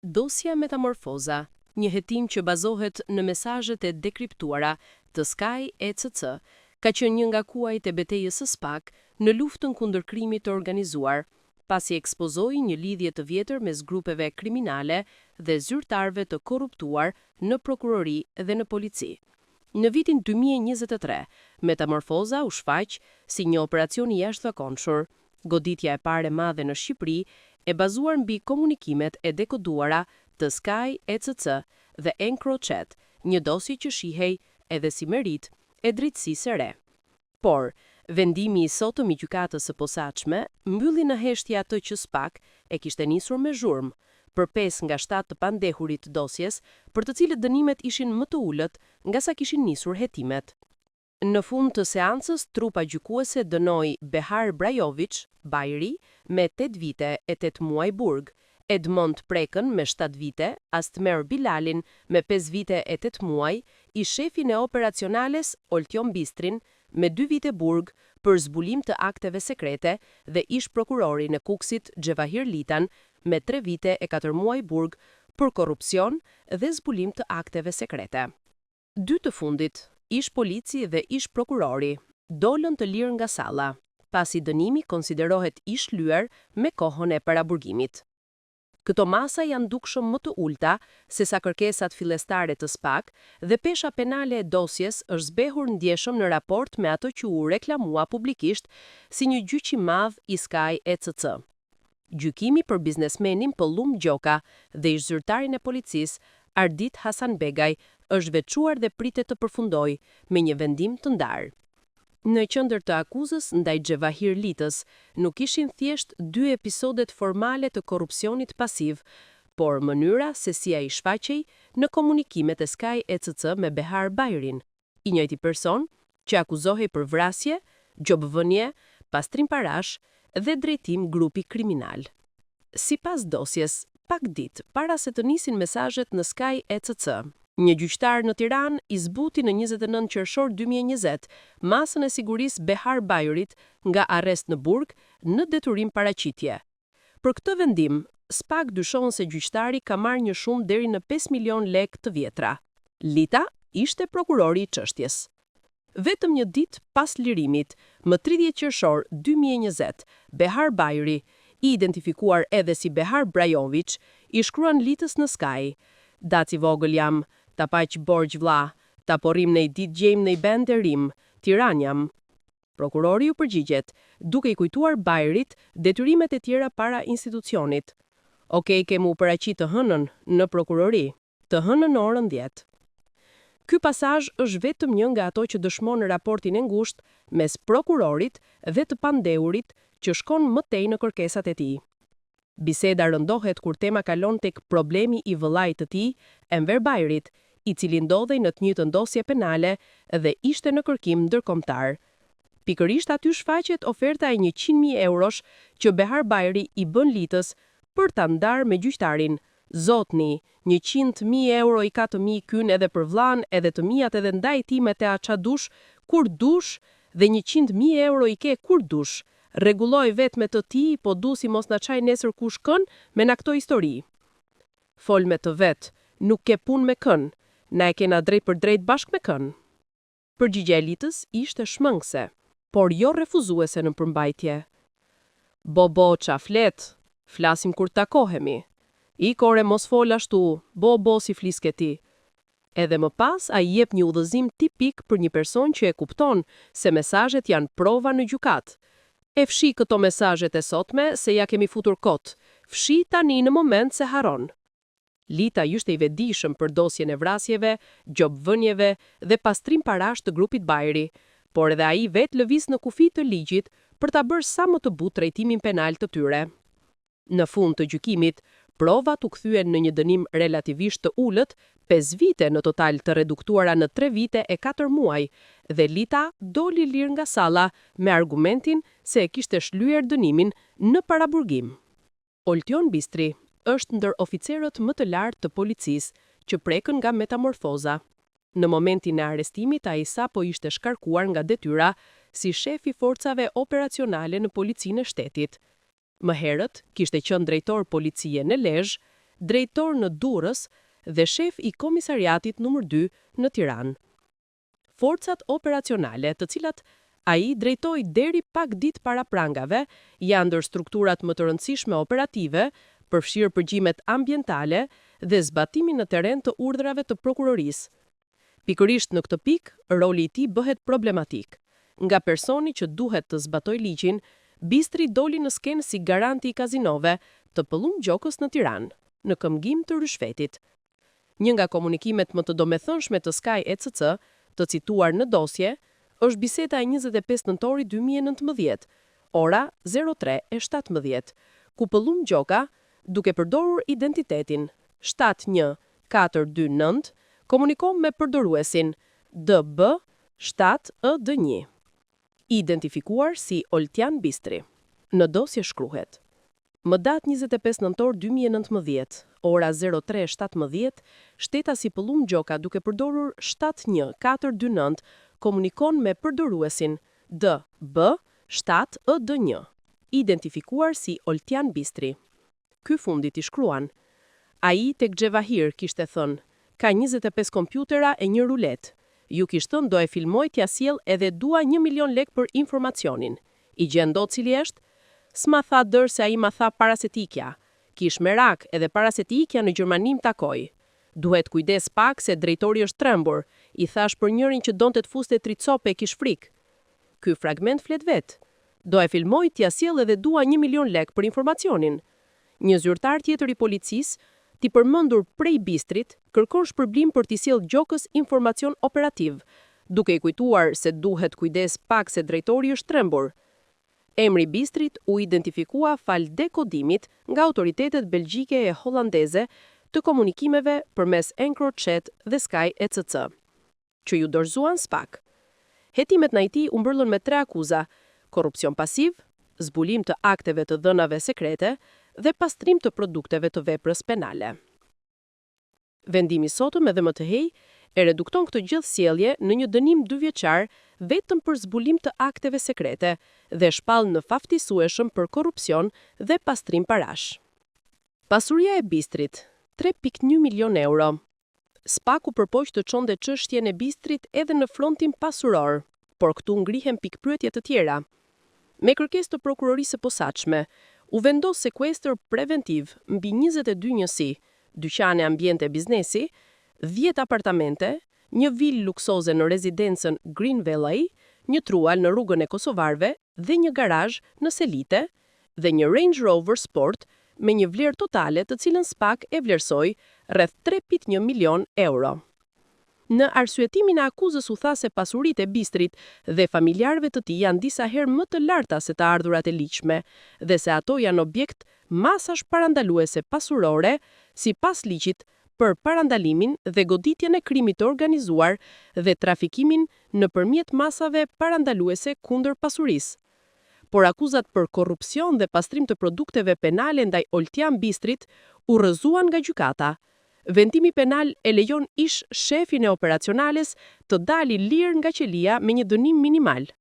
Dosja Metamorfoza, një hetim që bazohet në mesazhet e dekriptuara të Sky ECC, ka qenë një nga kuajt e betejës së SPAK në luftën kundër krimit të organizuar, pasi ekspozoi një lidhje të vjetër mes grupeve kriminale dhe zyrtarëve të korruptuar në prokurori dhe në polici. Në vitin 2023, Metamorfoza u shfaq si një operacion i jashtëzakonshëm. Goditja e parë e madhe në Shqipëri e bazuar mbi komunikimet e dekoduara të Sky ECC dhe EncroChat, një dosje që shihej edhe si merit e drejtësisë së re. Por, vendimi i sotëm i gjykatës së posaçme mbylli në heshtje atë që SPAK e kishte nisur me zhurmë, për 5 nga 7 të pandehurit të dosjes, për të cilët dënimet ishin më të ulët nga sa kishin nisur hetimet. Në fund të seancës, trupa gjykuese dënoi Behar Brajović, Bajri, me 8 vite e 8 muaj burg, Edmond Prekën me 7 vite, Astmer Bilalin me 5 vite e 8 muaj, i shefin e operacionales Oltjon Bistrin me 2 vite burg për zbulim të akteve sekrete dhe ish prokurorin e Kukësit Xhevahir Litan me 3 vite e 4 muaj burg për korrupsion dhe zbulim të akteve sekrete. 2 të fundit, ish polici dhe ish prokurori, dolën të lirë nga salla, pasi dënimi konsiderohet i shlyer me kohën e paraburgimit. Këto masa janë dukshëm më të ulta se sa kërkesat fillestare të SPAK dhe pesha penale e dosjes është zbehur ndjeshëm në raport me ato që u reklamua publikisht si një gjyq i madh i Sky ECC. Gjykimi për biznesmenin Pëllum Gjoka dhe ish zyrtarin e policisë Ardit Hasanbegaj është veçuar dhe pritet të përfundojë me një vendim të ndarë. Në qendër të akuzës ndaj Xhevahir Litës nuk ishin thjesht 2 episodet formale të korrupsionit pasiv, por mënyra se si ai shfaqej në komunikimet e Sky ECC me Behar Bajrin, i njëjti person që akuzohej për vrasje, gjobëvënie, pastrim parash dhe drejtim grupi kriminal. Sipas dosjes, pak ditë para se të nisin mesazhet në Sky ECC, një gjyqtar në Tiranë i zbuti në 29 qershor 2020 masën e sigurisë Behar Bajrit nga arrest në burg në detyrim paraqitje. Për këtë vendim, SPAK dyshon se gjyqtari ka marrë një shumë deri në 5 milion lekë të vjetra. Lita ishte prokurori i çështjes. Vetëm një ditë pas lirimit, më 30 qershor 2020, Behar Bajri, i identifikuar edhe si Behar Brajović, i shkruan Litës në Sky: "Daci vogël jam, ta paq borgjë vlla, ta porrim në i ditë gjejmë në i bend e rim, Tiran jam." Prokurori u përgjigjet, duke i kujtuar Bajrit detyrimet e tjera para institucionit. "Okej, kemu paraqit të hënën në prokurori, të hënën në orën 10. Ky pasazh është vetëm një nga ato që dëshmon raportin e ngushtë mes prokurorit dhe të pandehurit që shkon më tej në kërkesat e tij. Biseda rëndohet kur tema kalon tek problemi i vëllait të tij, Enver Bajrit, i cili ndodhej në të njëjtën dosje penale dhe ishte në kërkim ndërkombëtar. Pikërisht aty shfaqet oferta e 100.000 eurosh që Behar Bajri i bën Litës për ta ndarë me gjyqtarin. "Zotni, 100.000 euro i ka të mi kyn edhe për vllan, edhe të mijat edhe ndaj ti me te aça dush, kur dush, dhe 100.000 euro i ke kur dush. Rregulloj vetë me të ti, po du si mos na çaj nesër kush kën me na këto histori. Fol me të vetë, nuk ke pun me kën, na e kena drejt për drejt bashk me kën." Përgjigjja e Litës ishte shmëngse, por jo refuzuese në përmbajtje. "Bo, qa flet, flasim kur takohemi. I kore mos fol ashtu, bo si fliske ti." Edhe më pas, a i jep një udhëzim tipik për një person që e kupton se mesazhet janë prova në gjykat. "E fshi këto mesazhet e sotme se ja kemi futur kot. Fshi tani në moment se haron." Lita ishte i vetëdijshëm për dosjen e vrasjeve, gjobëvënieve dhe pastrim parash të grupit Bajri, por edhe ai vetë lëviz në kufi të ligjit për ta bërë sa më të butë trajtimin penal të tyre. Në fund të gjykimit, provat u kthyen në një dënim relativisht të ulët, 5 vite në total të reduktuara në 3 vite e 4 muaj, dhe Lita doli lirë nga salla me argumentin se e kishte shlyer dënimin në paraburgim. Oltjon Bistri është ndër oficerët më të lartë të policisë që prekën nga Metamorfoza. Në momentin e arrestimit, ai sapo ishte shkarkuar nga detyra si shef i forcave operacionale në policinë e shtetit. Më herët, kishte qenë drejtor policie në Lezhë drejtor në Durrës dhe shef i komisariatit numër 2 në Tiranë. Forcat operacionale, të cilat ai drejtoi deri pak ditë para prangave, janë ndër strukturat më të rëndësishme operative, përfshirë përgjimet ambientale dhe zbatimin në terren të urdhrave të prokurorisë. Pikërisht në këtë pikë, roli i tij bëhet problematik. Nga personi që duhet të zbatoj ligjin, Bistri doli në skenë si garanti i kazinove të pëllum gjokës në Tiranë, në këmbgim të ryshfetit. Një nga komunikimet më të domethënshme të Sky ECC, të cituar në dosje, është biseda e 25 nëntorit 2019, ora 03:17, ku pëllum gjoka, duke përdorur identitetin 71429, komunikon me përdoruesin DB7ED1, identifikuar si Oltjan Bistri. Në dosje shkruhet: më datë 25 nëntor 2019, ora 03:17, shtetasi pëllum gjoka duke përdorur 71429 komunikon me përdoruesin DB7ED1, identifikuar si Oltjan Bistri. Ky fundit i shkruan: ai tek Xhevahir kishte thënë, ka 25 kompjutera e një rulet. Ju kishte thënë do e filmoj t'ja sjell edhe dua 1 milion lek për informacionin. I gjendo cili është? S'ma tha dër se ai ma tha para se t'ikja. Kish merak edhe para se t'ikja në Gjermani më takoj. Duhet kujdes pak se drejtori është trembur. I thash për njërin që donte të fuste tricope kish frikë. Ky fragment flet vet. Do e filmoj t'ja sjell edhe dua 1 milion lek për informacionin. Një zyrtar tjetër i policisë, ti përmendur prej Bistrit, kërkon shpërblim për t'i sjellë gjokës informacion operativ, duke i kujtuar se duhet kujdes pak se drejtori është trembur. Emri Bistrit u identifikua fal dekodimit nga autoritetet belgjike e hollandeze të komunikimeve përmes EncroChat dhe Sky ECC, që ju dorëzuan SPAK. Hetimet ndaj tij u mbyllën me 3 akuza: korrupsion pasiv, zbulim të akteve të dhënave sekrete dhe pastrim të produkteve të veprës penale. Vendimi sotëm edhe më të hej e redukton këtë gjithë sjellje në një dënim 2 vjeçar vetëm për zbulim të akteve sekrete dhe shpall në faftësueshëm për korrupsion dhe pastrim parash. Pasuria e Bistrit, 3.1 milion euro. SPAK u përpoq të çonte çështjen e Bistrit edhe në frontin pasuror, por këtu ngrihen pikpyetje të tjera. Me kërkesë të prokurorisë së posaçme, u vendos sekuestër preventiv mbi 22 njësi, dyqane ambiente biznesi, 10 apartamente, një vilë luksoze në rezidencën Green Valley, një trual në rrugën e Kosovarëve dhe një garazh në Selite, dhe një Range Rover Sport me një vlerë totale të cilën SPAK e vlerësoi rreth 3.1 milion euro. Në arsyetimin e akuzës u tha se pasuritë e Bistrit dhe familjarëve të tij janë disa herë më të larta se të ardhurat e ligjshme dhe se ato janë objekt masash parandaluese pasurore sipas ligjit për parandalimin dhe goditjen e krimit të organizuar dhe trafikimin nëpërmjet masave parandaluese kundër pasurisë. Por akuzat për korrupsion dhe pastrim të produkteve penale ndaj Oltjan Bistrit u rrëzuan nga gjykata. Vendimi penal e lejon ish shefin e operacionales të dali lirë nga qelia me një dënim minimal.